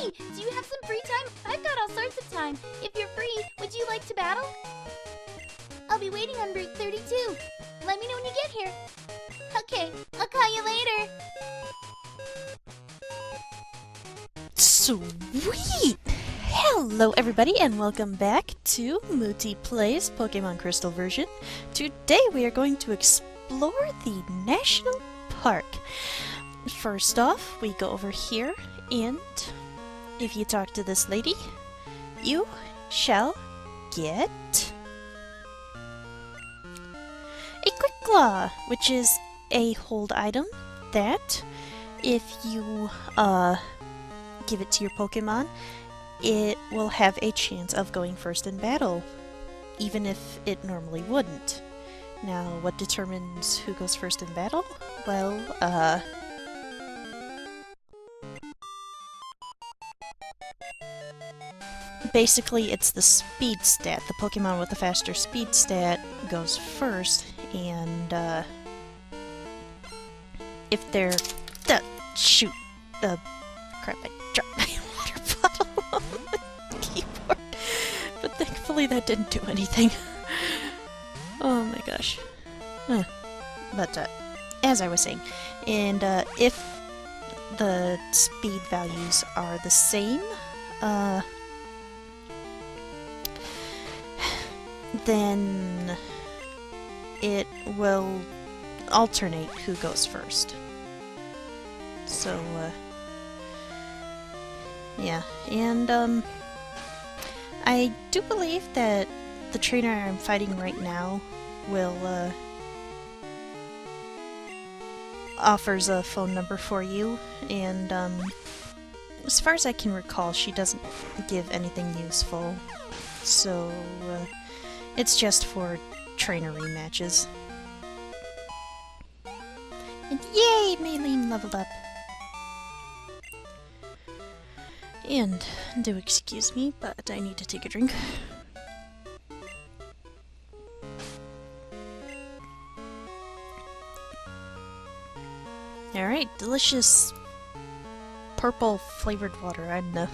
Hey, do you have some free time? I've got all sorts of time. If you're free, would you like to battle? I'll be waiting on Route 32. Let me know when you get here. Okay, I'll call you later. Sweet! Hello everybody and welcome back to Mutti Plays Pokemon Crystal version. Today we are going to explore the National Park. First off, we go over here and if you talk to this lady, you shall get a Quick Claw, which is a hold item that if you give it to your Pokemon, it will have a chance of going first in battle, even if it normally wouldn't. Now, what determines who goes first in battle? Well, basically it's the speed stat. The Pokemon with the faster speed stat goes first, and if they're... shoot! Crap, I dropped my water bottle on the keyboard. But thankfully that didn't do anything. Oh my gosh. But, as I was saying, and if the speed values are the same, then it will alternate who goes first. So, yeah, and I do believe that the trainer I'm fighting right now will offers a phone number for you, and as far as I can recall, she doesn't give anything useful, so it's just for trainer rematches. And yay! Maylene leveled up! And, do excuse me, but I need to take a drink. Alright, delicious purple flavored water, I know.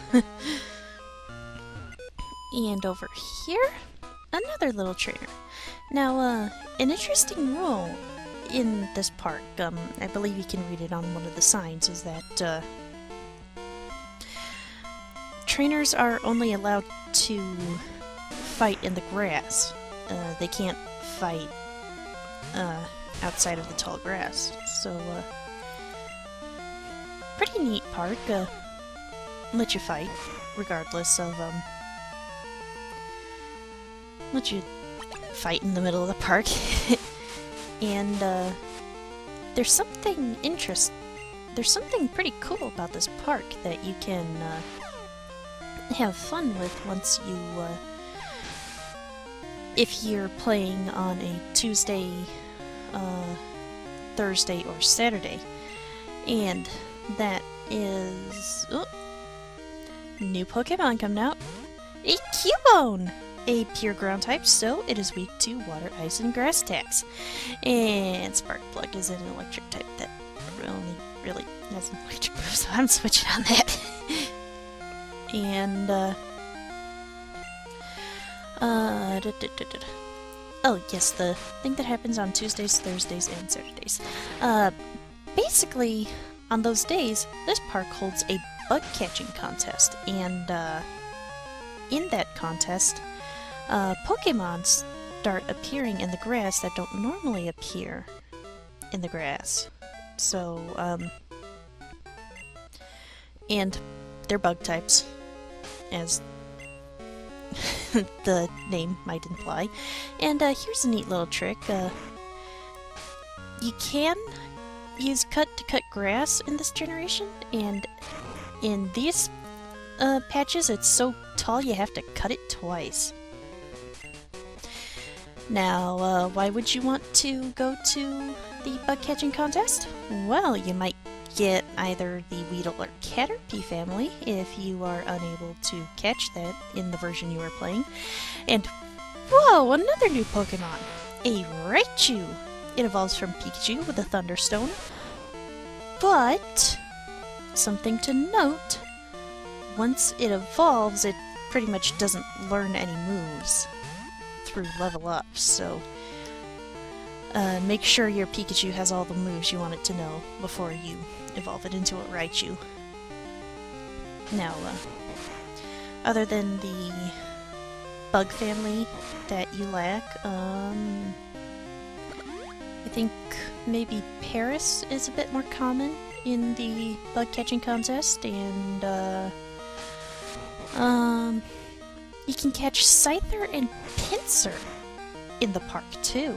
And over here, another little trainer. Now, an interesting rule in this park, I believe you can read it on one of the signs, is that, trainers are only allowed to fight in the grass. They can't fight outside of the tall grass. So, pretty neat park. Let you fight, regardless of, let you fight in the middle of the park. And, there's something there's something pretty cool about this park that you can, have fun with once you, if you're playing on a Tuesday, Thursday, or Saturday. And that is... oh, new Pokemon coming out! A Cubone! A pure ground type, so it is weak to water, ice, and grass attacks. And Sparkplug is an electric type that only really has an electric move, so I'm switching on that. And, oh, yes, the thing that happens on Tuesdays, Thursdays, and Saturdays. Basically, on those days, this park holds a bug-catching contest, and, in that contest, Pokemon start appearing in the grass that don't normally appear in the grass. So, and they're bug types, as the name might imply. And here's a neat little trick. You can use cut to cut grass in this generation, and in these patches it's so tall you have to cut it twice. Now, why would you want to go to the bug catching contest? Well, you might get either the Weedle or Caterpie family if you are unable to catch that in the version you are playing. And, whoa, another new Pokemon! A Raichu! It evolves from Pikachu with a Thunderstone. But, something to note, once it evolves, it pretty much doesn't learn any moves through level up, so make sure your Pikachu has all the moves you want it to know before you evolve it into a Raichu. Now, other than the bug family that you lack, I think maybe Paris is a bit more common in the bug catching contest, and you can catch Scyther and Pinsir in the park too.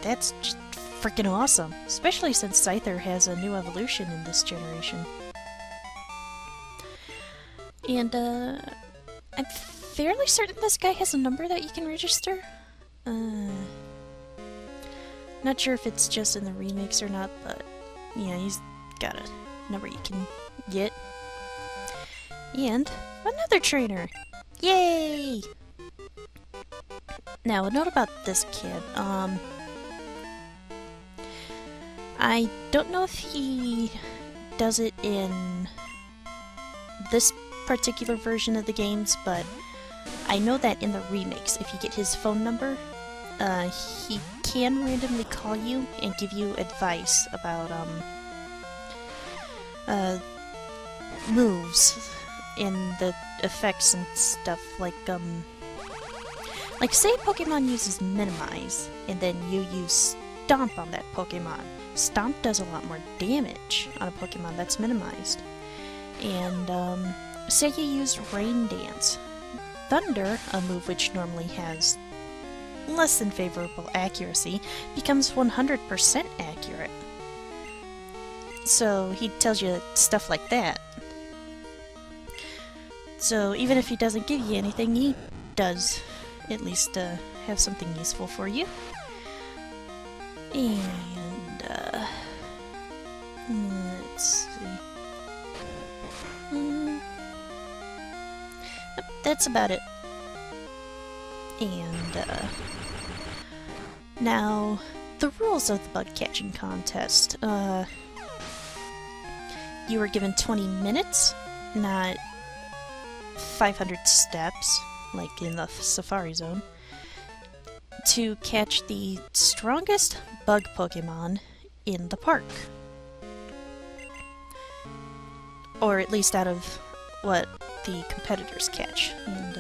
That's just freaking awesome, especially since Scyther has a new evolution in this generation. And I'm fairly certain this guy has a number that you can register. Not sure if it's just in the remakes or not, but yeah, he's got a number you can get. And another trainer! Yay! Now, a note about this kid. I don't know if he does it in this particular version of the games, but I know that in the remakes, if you get his phone number, he can randomly call you and give you advice about moves and the effects and stuff, like say a Pokemon uses Minimize, and then you use Stomp on that Pokemon. Stomp does a lot more damage on a Pokemon that's minimized. And say you use Rain Dance. Thunder, a move which normally has less than favorable accuracy, becomes 100% accurate. So he tells you stuff like that. So even if he doesn't give you anything, he does at least have something useful for you. And let's see. That's about it. And now the rules of the bug catching contest. You were given 20 minutes, not 500 steps, like in the Safari Zone, to catch the strongest bug Pokemon in the park. Or at least out of what the competitors catch. And,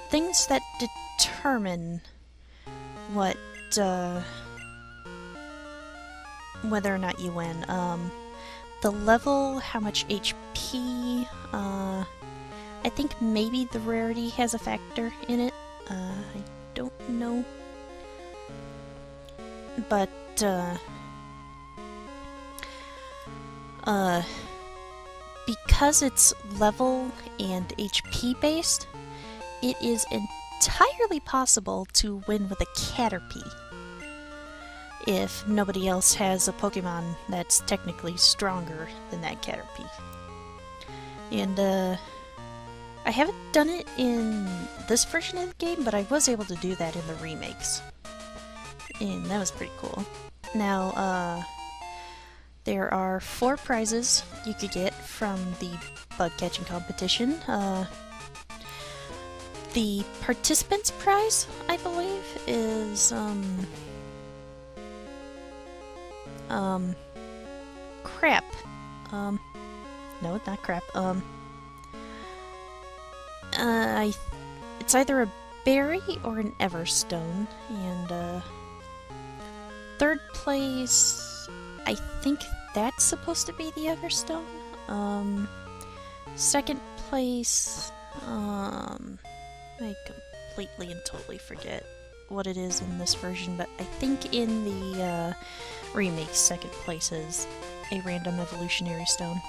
things that determine what, whether or not you win. The level, how much HP, I think maybe the rarity has a factor in it. I don't know. But, because it's level and HP based, it is entirely possible to win with a Caterpie if nobody else has a Pokemon that's technically stronger than that Caterpie. And, I haven't done it in this version of the game, but I was able to do that in the remakes. And that was pretty cool. Now, there are 4 prizes you could get from the bug catching competition. The participants prize, I believe, is, crap. No, not crap. It's either a berry or an Everstone, and, 3rd place, I think that's supposed to be the Everstone. 2nd place, I completely and totally forget what it is in this version, but I think in the, remake, 2nd place is a random evolutionary stone.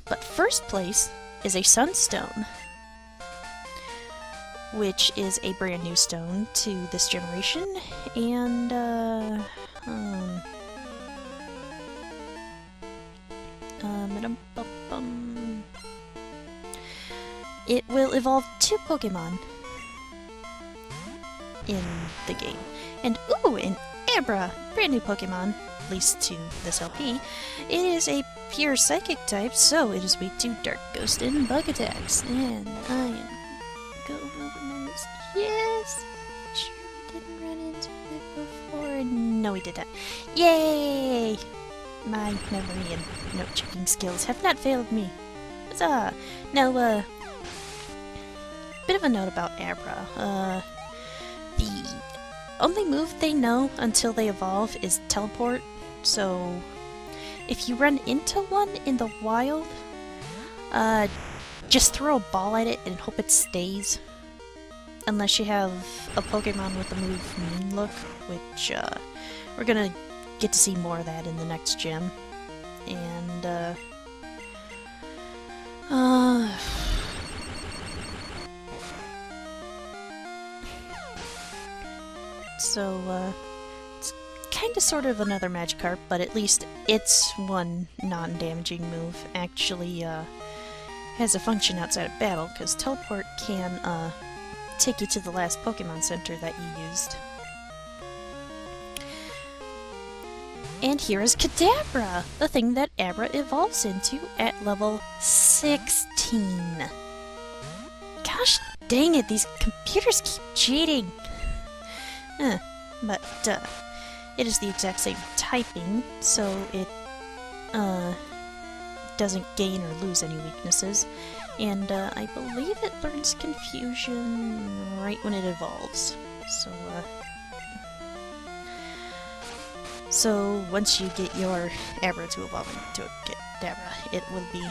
But 1st place is a Sunstone, which is a brand new stone to this generation, and, It will evolve 2 Pokemon in the game. And ooh, an Abra! Brand new Pokemon, at least to this LP. It is a pure Psychic type, so it is weak to Dark Ghost and Bug attacks. And I am go over this. Yes! Sure we didn't run into it before. No, we did not. Yay! My memory and note-checking skills have not failed me. Huzzah! Now, bit of a note about Abra. The only move they know until they evolve is Teleport, so if you run into one in the wild, just throw a ball at it and hope it stays. Unless you have a Pokemon with the move Mean Look, which, we're gonna get to see more of that in the next gym. And, so, it's kinda sort of another Magikarp, but at least its one non-damaging move actually, has a function outside of battle, because Teleport can, take you to the last Pokemon Center that you used. And here is Kadabra, the thing that Abra evolves into at level 16. Gosh dang it, these computers keep cheating! But, it is the exact same typing, so it, doesn't gain or lose any weaknesses. And, I believe it learns Confusion right when it evolves. So once you get your Abra to evolve into a Kadabra, it will be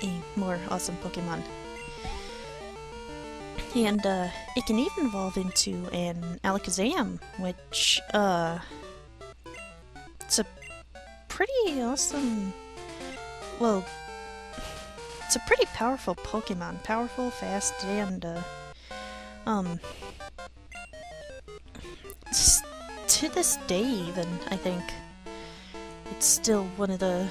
a more awesome Pokemon. And, it can even evolve into an Alakazam, which, it's a pretty awesome... Well, it's a pretty powerful Pokemon. Powerful, fast, and, to this day even, I think, it's still one of the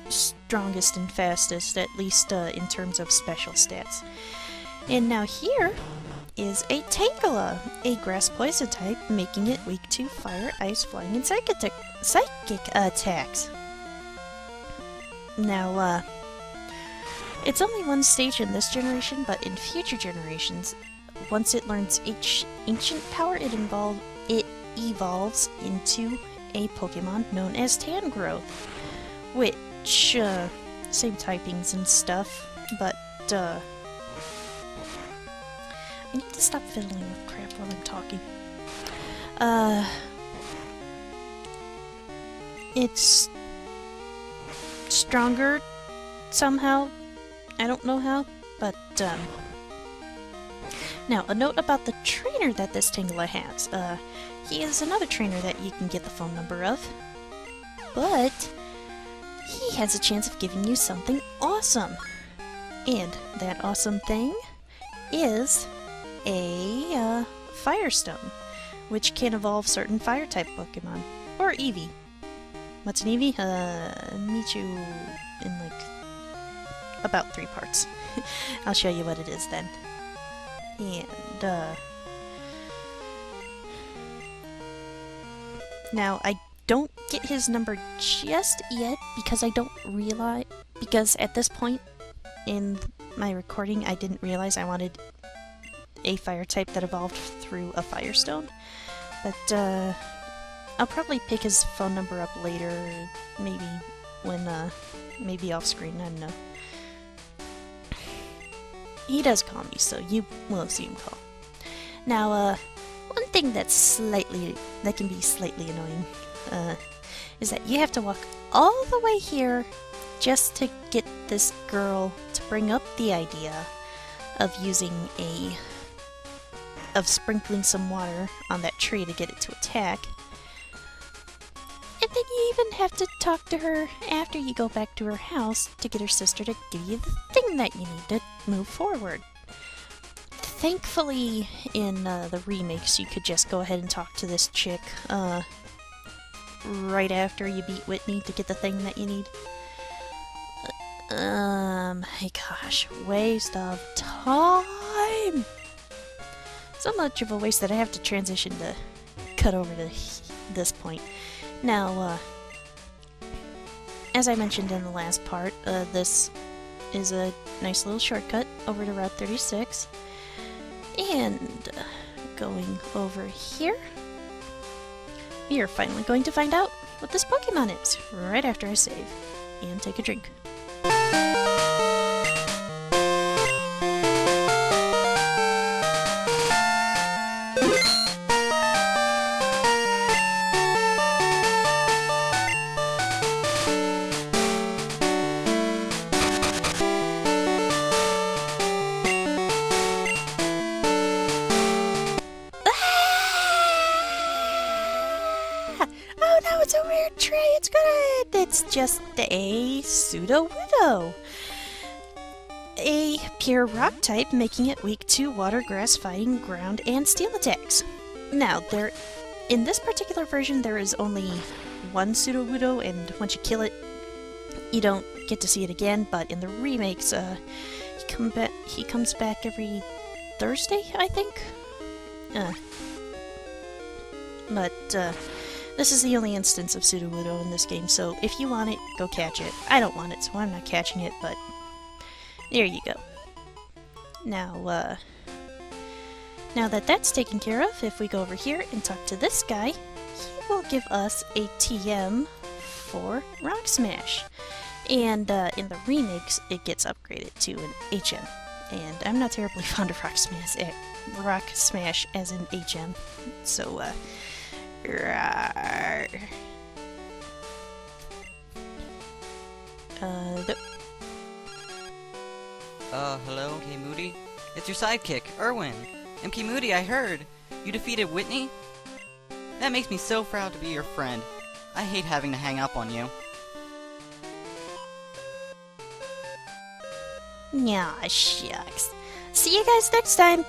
strongest and fastest, at least, in terms of special stats. And now here is a Tangela, a Grass Poison type, making it weak to Fire, Ice, Flying, and Psychic attacks. Now, it's only one stage in this generation, but in future generations, once it learns Ancient Power, it evolves into a Pokemon known as Tangrowth, which, same typings and stuff, but, I need to stop fiddling with crap while I'm talking. It's stronger somehow. I don't know how, but, now, a note about the trainer that this Tangela has. He is another trainer that you can get the phone number of, but he has a chance of giving you something awesome. And that awesome thing is a Firestone, which can evolve certain Fire-type Pokemon, or Eevee. What's an Eevee? Meet you in, like, about 3 parts. I'll show you what it is then. And, now, I don't get his number just yet, because I don't realize, because at this point in my recording, I didn't realize I wanted a Fire type that evolved through a Firestone. But, I'll probably pick his phone number up later, maybe when, maybe off screen, I don't know. He does call me, so you will see him call. Now, one thing that can be slightly annoying, is that you have to walk all the way here just to get this girl to bring up the idea of sprinkling some water on that tree to get it to attack. And then you even have to talk to her after you go back to her house to get her sister to give you the thing that you need to move forward. Thankfully, in the remakes, you could just go ahead and talk to this chick right after you beat Whitney to get the thing that you need. Hey gosh, waste of time! So much of a waste that I have to transition to cut over to this point. Now, as I mentioned in the last part, this is a nice little shortcut over to Route 36. And going over here, we are finally going to find out what this Pokemon is, right after I save and take a drink. Oh no, it's a weird tree, it's good! It's just a Sudowoodo. A pure rock type, making it weak to water, grass, fighting, ground, and steel attacks. Now, in this particular version, there is only one Sudowoodo, and once you kill it, you don't get to see it again, but in the remakes, he comes back every Thursday, I think? This is the only instance of Sudowoodo in this game, so if you want it, go catch it. I don't want it, so I'm not catching it, but there you go. Now, now that that's taken care of, if we go over here and talk to this guy, he will give us a TM for Rock Smash. And in the remakes, it gets upgraded to an HM. And I'm not terribly fond of Rock Smash as an HM, so hello, MK Moody? It's your sidekick, Erwin. MK Moody, I heard. You defeated Whitney? That makes me so proud to be your friend. I hate having to hang up on you. Yeah, shucks. See you guys next time!